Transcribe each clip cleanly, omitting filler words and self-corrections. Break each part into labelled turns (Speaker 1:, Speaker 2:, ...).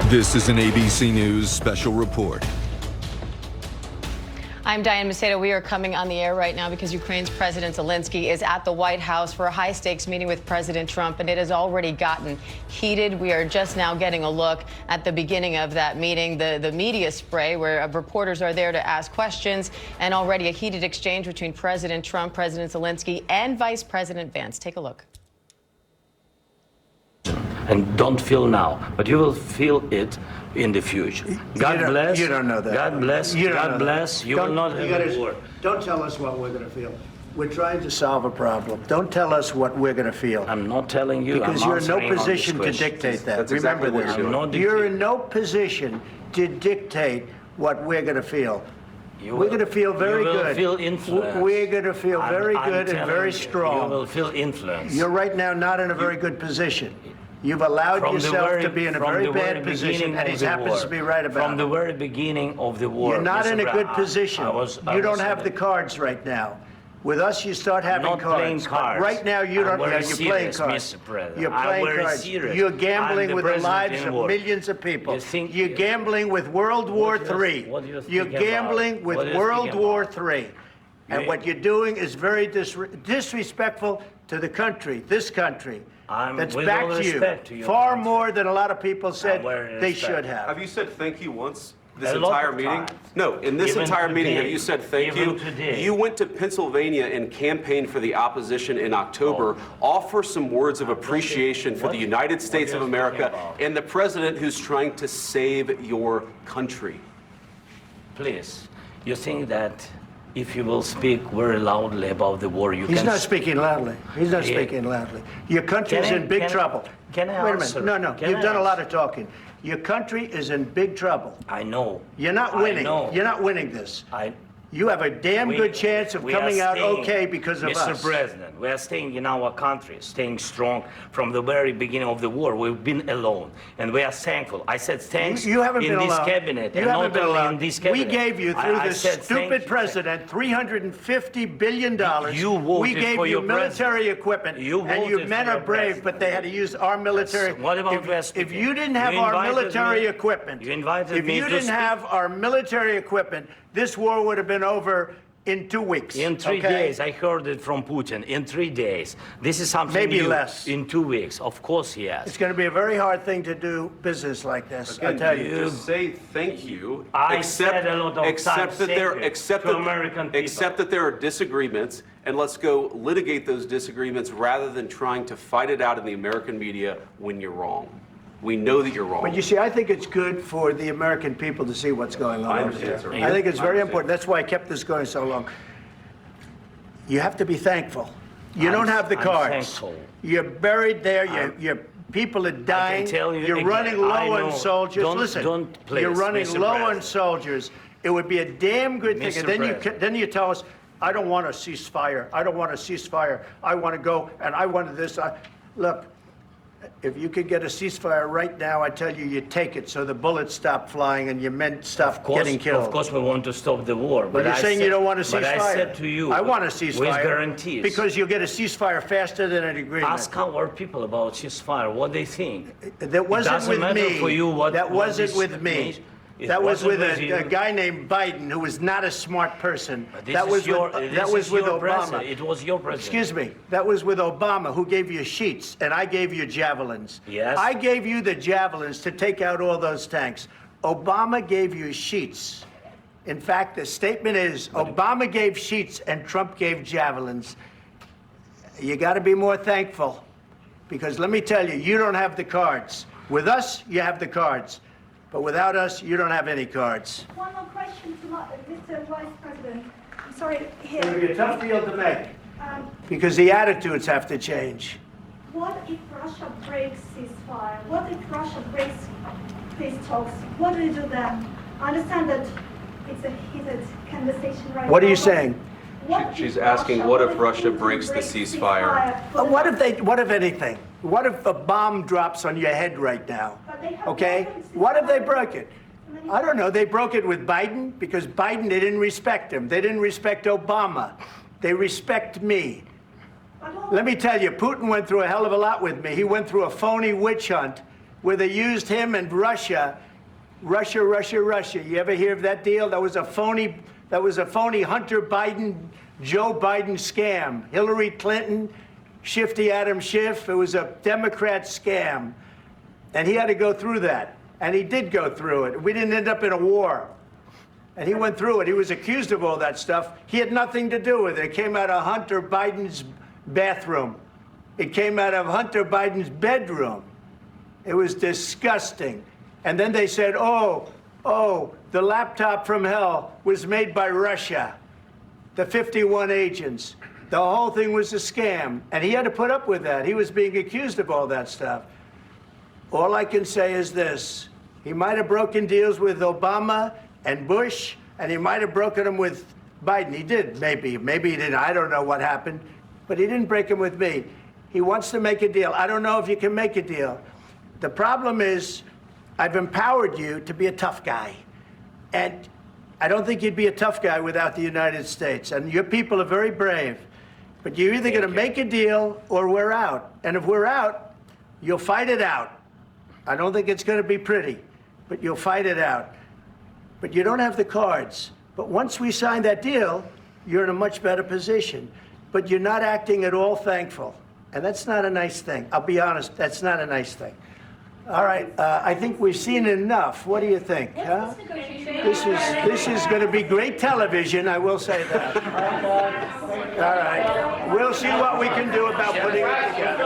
Speaker 1: This is an ABC News special report.
Speaker 2: I'm Diane Macedo. We are coming on the air right now because Ukraine's President Zelenskyy is at the White House for a high-stakes meeting with President Trump, and it has already gotten heated. We are just now getting a look at the beginning of that meeting, the media spray, where reporters are there to ask questions, and already a heated exchange between President Trump, President Zelenskyy, and Vice President Vance. Take a look.
Speaker 3: And don't feel now, but you will feel it in the future. God bless.
Speaker 4: You don't know that.
Speaker 3: God bless. God bless. You will not have a war.
Speaker 4: Don't tell us what we're going to feel. We're trying to solve a problem. Don't tell us what we're going to feel.
Speaker 3: I'm not telling you.
Speaker 4: Because you're in no position to dictate that. Remember this. You're in no position to dictate what we're going to feel. We're going to feel very good.
Speaker 3: You will feel influence.
Speaker 4: We're going to feel very good and very strong.
Speaker 3: You will feel influence.
Speaker 4: You're right now not in a very good position. You've allowed yourself to be in a very bad position, and he happens to be right about it.
Speaker 3: From the very beginning of the war.
Speaker 4: You're not in a good position. You don't have the cards right now. With us, you start having cards.
Speaker 3: I'm not playing cards.
Speaker 4: Right now, you don't. You're playing cards.
Speaker 3: Mr. President.
Speaker 4: You're playing cards.
Speaker 3: Serious.
Speaker 4: You're gambling with the lives of millions of people. You're gambling with World War III. You're gambling with World War III. And what you're doing is very disrespectful to the country, this country. That's backed you far more than a lot of people said they should have.
Speaker 5: Have you said thank you once this entire meeting? No, in this entire meeting, have you said thank you? You went to Pennsylvania and campaigned for the opposition in October. Offer some words of appreciation for the United States of America and the president who's trying to save your country.
Speaker 3: Please, you think that if you will speak very loudly about the war,
Speaker 4: He's not speaking loudly. He's not speaking loudly. Your country is in big trouble.
Speaker 3: Can I answer?
Speaker 4: Wait a minute. No. You've done a lot of talking. Your country is in big trouble.
Speaker 3: I know.
Speaker 4: You're not winning. You're not winning this. You have a damn good chance of coming out okay because of us.
Speaker 3: Mr. President, we are staying in our country, staying strong from the very beginning of the war. We've been alone, and we are thankful. I said thanks
Speaker 4: you haven't
Speaker 3: in
Speaker 4: been
Speaker 3: this
Speaker 4: alone.
Speaker 3: cabinet,
Speaker 4: you
Speaker 3: and
Speaker 4: haven't
Speaker 3: not
Speaker 4: been
Speaker 3: only
Speaker 4: alone.
Speaker 3: in this cabinet.
Speaker 4: We gave you, through this stupid president, $350 billion.
Speaker 3: You voted
Speaker 4: we gave
Speaker 3: for
Speaker 4: you
Speaker 3: your
Speaker 4: military equipment, and your men are brave, but they had to use our military.
Speaker 3: What about
Speaker 4: if you didn't have our military equipment,
Speaker 3: if
Speaker 4: you didn't have our military equipment, this war would have been over in 2 weeks.
Speaker 3: In 3 days. I heard it from Putin. In 3 days. This is something
Speaker 4: maybe
Speaker 3: new.
Speaker 4: Less.
Speaker 3: In 2 weeks. Of course, yes.
Speaker 4: It's going to be a very hard thing to do business like this. I tell you.
Speaker 5: Just say thank you.
Speaker 3: I said a lot of times
Speaker 5: accept that there are disagreements, and let's go litigate those disagreements rather than trying to fight it out in the American media when you're wrong. We know that you're wrong.
Speaker 4: But you see, I think it's good for the American people to see what's going on.
Speaker 5: I understand, sir.
Speaker 4: I think it's very important. That's why I kept this going so long. You have to be thankful. You don't have the cards.
Speaker 3: Thankful.
Speaker 4: You're buried there. Your people are dying.
Speaker 3: I can tell you
Speaker 4: You're
Speaker 3: again,
Speaker 4: running low on soldiers.
Speaker 3: Listen,
Speaker 4: you're running low on soldiers. It would be a damn good thing. And then you tell us, I don't want a ceasefire. I don't want a ceasefire. I want to go, and I wanted this. Look. If you could get a ceasefire right now, I tell you, you take it so the bullets stop flying and your men stop getting killed.
Speaker 3: Of course, we want to stop the war.
Speaker 4: But you're saying you don't want a ceasefire.
Speaker 3: But I said to you,
Speaker 4: I want a ceasefire.
Speaker 3: With guarantees.
Speaker 4: Because you'll get a ceasefire faster than an agreement.
Speaker 3: Ask our people about ceasefire, what they think.
Speaker 4: That wasn't with me.
Speaker 3: For you what,
Speaker 4: that wasn't with me. That was with a guy named Biden, who was not a smart person. That was with Obama.
Speaker 3: It was your president.
Speaker 4: Excuse me. That was with Obama, who gave you sheets, and I gave you javelins.
Speaker 3: Yes.
Speaker 4: I gave you the javelins to take out all those tanks. Obama gave you sheets. In fact, the statement is Obama gave sheets and Trump gave javelins. You got to be more thankful, because let me tell you, you don't have the cards. With us, you have the cards. But without us, you don't have any cards.
Speaker 6: One more question to Mr. Vice President. I'm sorry, here.
Speaker 4: It'll be a tough deal to make, because the attitudes have to change.
Speaker 6: What if Russia breaks ceasefire? What if Russia breaks peace talks? What do you do then? I understand that it's a heated conversation right now.
Speaker 4: What are you saying?
Speaker 5: She's asking, what if Russia breaks the ceasefire?
Speaker 4: What if anything? What if a bomb drops on your head right now? Okay? What if they broke it? I don't know. They broke it with Biden because Biden, they didn't respect him. They didn't respect Obama. They respect me. Let me tell you, Putin went through a hell of a lot with me. He went through a phony witch hunt where they used him and Russia. You ever hear of that deal? That was a phony Hunter Biden, Joe Biden scam. Hillary Clinton, Shifty Adam Schiff. It was a Democrat scam. And he had to go through that. And he did go through it. We didn't end up in a war. And he went through it. He was accused of all that stuff. He had nothing to do with it. It came out of Hunter Biden's bathroom. It came out of Hunter Biden's bedroom. It was disgusting. And then they said, oh, the laptop from hell was made by Russia, the 51 agents. The whole thing was a scam. And he had to put up with that. He was being accused of all that stuff. All I can say is this. He might have broken deals with Obama and Bush, and he might have broken them with Biden. He did, maybe. Maybe he didn't. I don't know what happened. But he didn't break them with me. He wants to make a deal. I don't know if you can make a deal. The problem is, I've empowered you to be a tough guy. And I don't think you'd be a tough guy without the United States. And your people are very brave. But you're either going to make a deal or we're out. And if we're out, you'll fight it out. I don't think it's going to be pretty, but you'll fight it out. But you don't have the cards. But once we sign that deal, you're in a much better position. But you're not acting at all thankful. And that's not a nice thing. I'll be honest, that's not a nice thing. All right, I think we've seen enough. What do you think? Huh? This is going to be great television, I will say that. All right, we'll see what we can do about putting it together.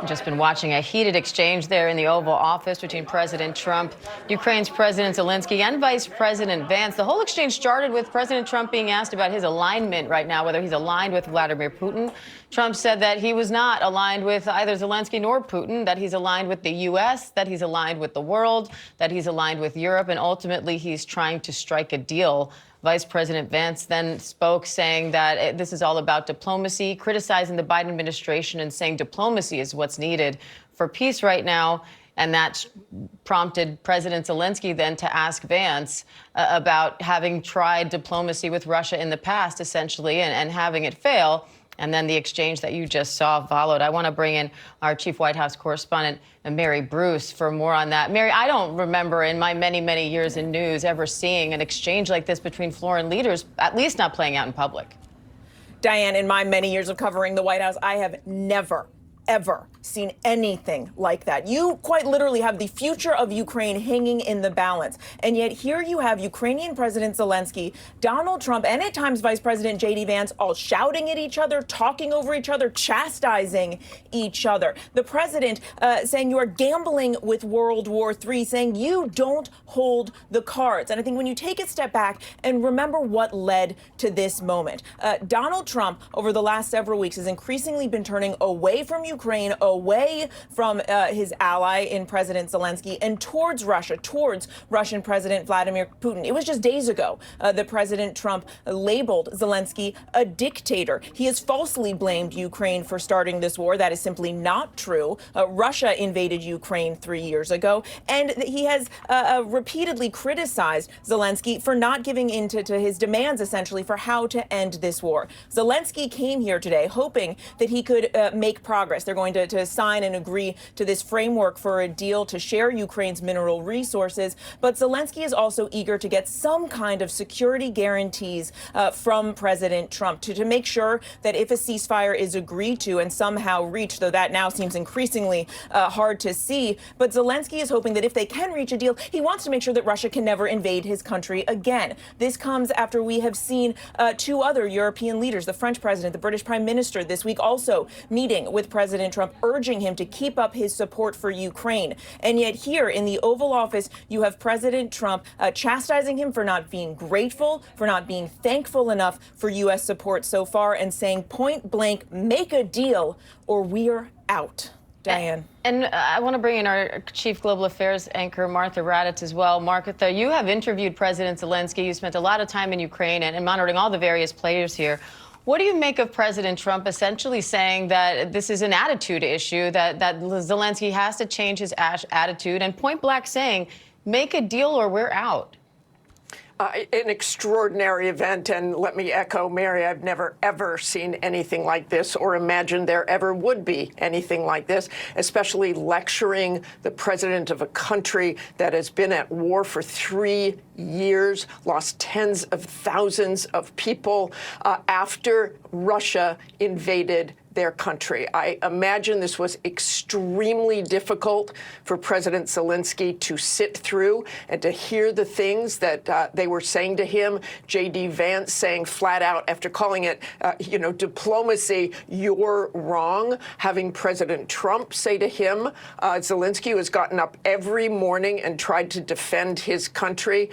Speaker 2: Just been watching a heated exchange there in the Oval Office between President Trump, Ukraine's President Zelenskyy, and Vice President Vance. The whole exchange started with President Trump being asked about his alignment right now, whether he's aligned with Vladimir Putin. Trump said that he was not aligned with either Zelenskyy nor Putin, that he's aligned with the U.S., that he's aligned with the world, that he's aligned with Europe, and ultimately he's trying to strike a deal. Vice President Vance then spoke, saying that this is all about diplomacy, criticizing the Biden administration and saying diplomacy is what's needed for peace right now. And that prompted President Zelenskyy then to ask Vance about having tried diplomacy with Russia in the past, essentially, and having it fail. And then the exchange that you just saw followed. I want to bring in our chief White House correspondent, Mary Bruce, for more on that. Mary, I don't remember in my many, many years in news ever seeing an exchange like this between foreign leaders, at least not playing out in public.
Speaker 7: Diane, in my many years of covering the White House, I have never, ever seen anything like that. You quite literally have the future of Ukraine hanging in the balance. And yet here you have Ukrainian President Zelenskyy, Donald Trump, and at times Vice President J.D. Vance all shouting at each other, talking over each other, chastising each other. The president saying you are gambling with World War III, saying you don't hold the cards. And I think when you take a step back and remember what led to this moment, Donald Trump over the last several weeks has increasingly been turning away from Ukraine, away from his ally in President Zelenskyy, and towards Russia, towards Russian President Vladimir Putin. It was just days ago that President Trump labeled Zelenskyy a dictator. He has falsely blamed Ukraine for starting this war. That is simply not true. Russia invaded Ukraine 3 years ago, and he has repeatedly criticized Zelenskyy for not giving in to his demands, essentially, for how to end this war. Zelenskyy came here today hoping that he could make progress. They're going to sign and agree to this framework for a deal to share Ukraine's mineral resources. But Zelenskyy is also eager to get some kind of security guarantees from President Trump to make sure that if a ceasefire is agreed to and somehow reached, though that now seems increasingly hard to see, but Zelenskyy is hoping that if they can reach a deal, he wants to make sure that Russia can never invade his country again. This comes after we have seen two other European leaders, the French president, the British prime minister, this week also meeting with President Trump, urging him to keep up his support for Ukraine. And yet here in the Oval Office, you have President Trump chastising him for not being grateful, for not being thankful enough for U.S. support so far, and saying point blank, make a deal or we're out. Diane.
Speaker 2: And I want to bring in our chief global affairs anchor, Martha Raddatz, as well. Martha, you have interviewed President Zelenskyy. You spent a lot of time in Ukraine and monitoring all the various players here. What do you make of President Trump essentially saying that this is an attitude issue, that Zelenskyy has to change his attitude, and point blank saying, make a deal or we're out?
Speaker 8: An extraordinary event, and let me echo Mary, I've never, ever seen anything like this or imagined there ever would be anything like this, especially lecturing the president of a country that has been at war for 3 years, lost tens of thousands of people after Russia invaded their country. I imagine this was extremely difficult for President Zelenskyy to sit through and to hear the things that they were saying to him. J.D. Vance saying flat out, after calling it, diplomacy, you're wrong. Having President Trump say to him, Zelenskyy, who has gotten up every morning and tried to defend his country,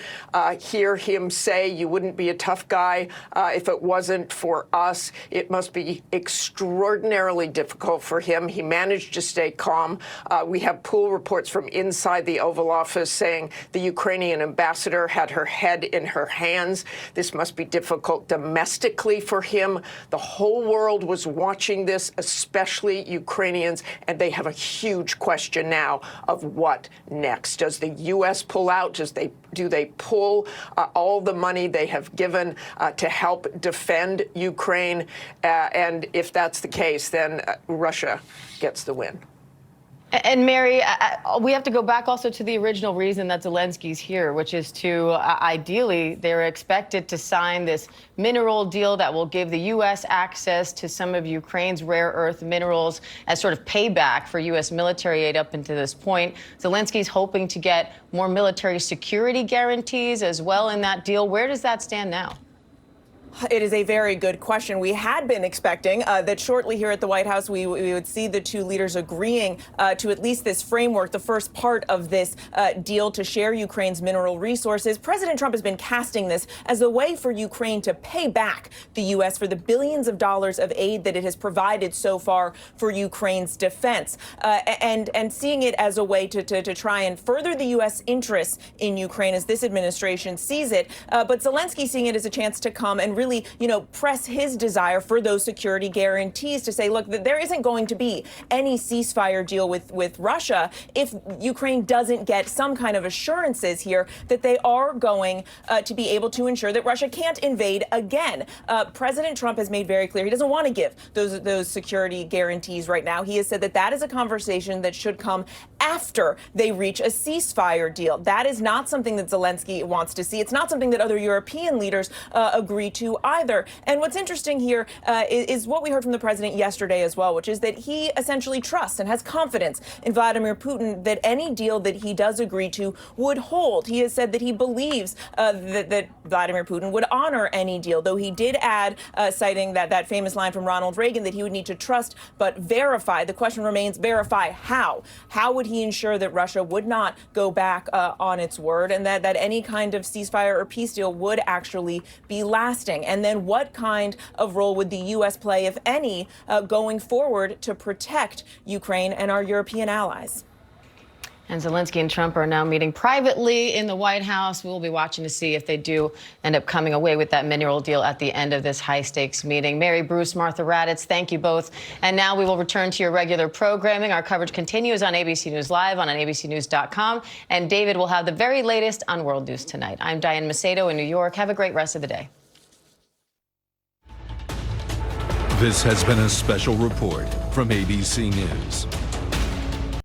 Speaker 8: hear him say, you wouldn't be a tough guy if it wasn't for us. It must be extraordinarily difficult for him. He managed to stay calm. We have pool reports from inside the Oval Office saying the Ukrainian ambassador had her head in her hands. This must be difficult domestically for him. The whole world was watching this, especially Ukrainians, and they have a huge question now of what next. Does the U.S. pull out? Do they pull all the money they have given to help defend Ukraine? And if that's the case, then Russia gets the win.
Speaker 2: And Mary, we have to go back also to the original reason that Zelensky's here, which is to ideally they're expected to sign this mineral deal that will give the U.S. access to some of Ukraine's rare earth minerals as sort of payback for U.S. military aid up until this point. Zelensky's hoping to get more military security guarantees as well in that deal. Where does that stand now?
Speaker 7: It is a very good question. We had been expecting that shortly here at the White House, we would see the two leaders agreeing to at least this framework, the first part of this deal to share Ukraine's mineral resources. President Trump has been casting this as a way for Ukraine to pay back the U.S. for the billions of dollars of aid that it has provided so far for Ukraine's defense, and seeing it as a way to try and further the U.S. interests in Ukraine as this administration sees it. But Zelenskyy seeing it as a chance to come and really, press his desire for those security guarantees to say, look, there isn't going to be any ceasefire deal with Russia if Ukraine doesn't get some kind of assurances here that they are going to be able to ensure that Russia can't invade again. President Trump has made very clear he doesn't want to give those security guarantees right now. He has said that is a conversation that should come after they reach a ceasefire deal. That is not something that Zelenskyy wants to see. It's not something that other European leaders agree to either. And what's interesting here is what we heard from the president yesterday as well, which is that he essentially trusts and has confidence in Vladimir Putin that any deal that he does agree to would hold. He has said that he believes that Vladimir Putin would honor any deal, though he did add, citing that famous line from Ronald Reagan, that he would need to trust but verify. The question remains, verify how? How would he ensure that Russia would not go back on its word and that any kind of ceasefire or peace deal would actually be lasting? And then what kind of role would the U.S. play, if any, going forward to protect Ukraine and our European allies?
Speaker 2: And Zelenskyy and Trump are now meeting privately in the White House. We will be watching to see if they do end up coming away with that mineral deal at the end of this high-stakes meeting. Mary Bruce, Martha Raddatz, thank you both. And now we will return to your regular programming. Our coverage continues on ABC News Live, on abcnews.com. And David will have the very latest on world news tonight. I'm Diane Macedo in New York. Have a great rest of the day.
Speaker 1: This has been a special report from ABC News.